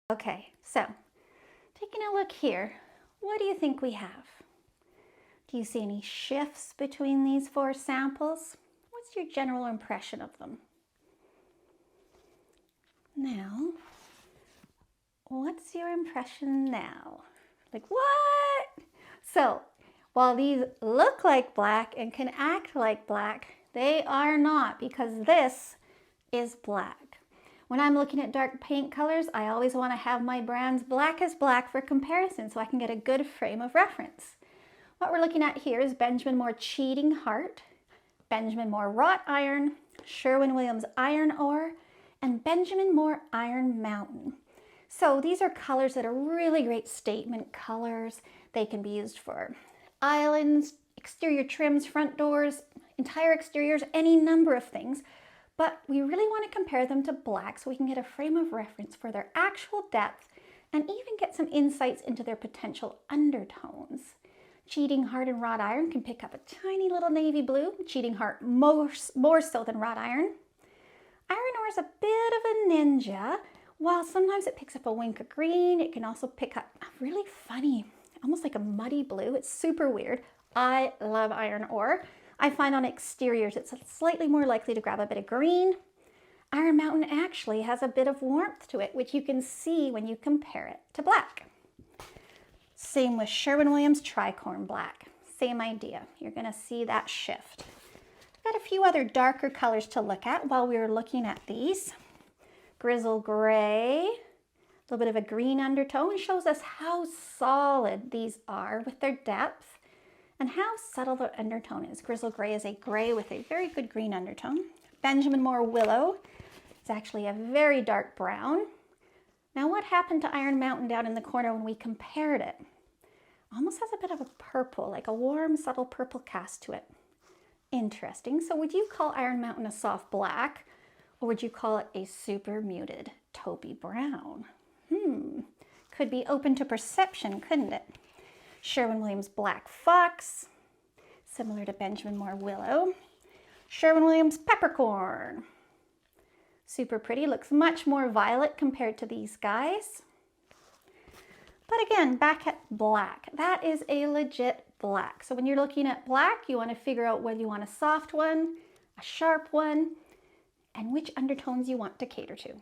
Okay, so taking a look here, what do you think we have? Do you see any shifts between these four samples? What's your general impression of them? Now, what's your impression now? Like, what? So, while these look like black and can act like black, they are not, because this is black. When I'm looking at dark paint colors, I always want to have my brands black as black for comparison so I can get a good frame of reference. What we're looking at here is Benjamin Moore Cheating Heart, Benjamin Moore Wrought Iron, Sherwin Williams Iron Ore, and Benjamin Moore Iron Mountain. So these are colors that are really great statement colors. They can be used for islands, exterior trims, front doors, entire exteriors, any number of things. But we really want to compare them to black so we can get a frame of reference for their actual depth and even get some insights into their potential undertones. Cheating Heart and Wrought Iron can pick up a tiny little navy blue, Cheating Heart more so than Wrought Iron. Iron ore is a bit of a ninja. While sometimes it picks up a wink of green, it can also pick up a really funny, almost like a muddy blue. It's super weird. I love iron ore. I find on exteriors it's slightly more likely to grab a bit of green. Iron Mountain actually has a bit of warmth to it, which you can see when you compare it to black. Same with Sherwin Williams Tricorn Black. Same idea. You're going to see that shift. Got a few other darker colors to look at while we were looking at these. Grizzle Gray, a little bit of a green undertone, shows us how solid these are with their depth and how subtle the undertone is. Grizzle Gray is a gray with a very good green undertone. Benjamin Moore Willow is actually a very dark brown. Now what happened to Iron Mountain down in the corner when we compared it? Almost has a bit of a purple, like a warm, subtle purple cast to it. Interesting. So would you call Iron Mountain a soft black, or would you call it a super muted taupey brown? Could be open to perception, couldn't it? Sherwin Williams Black Fox, similar to Benjamin Moore Willow. Sherwin Williams Peppercorn. Super pretty, looks much more violet compared to these guys. But again, back at black, that is a legit black. So when you're looking at black, you want to figure out whether you want a soft one, a sharp one, and which undertones you want to cater to.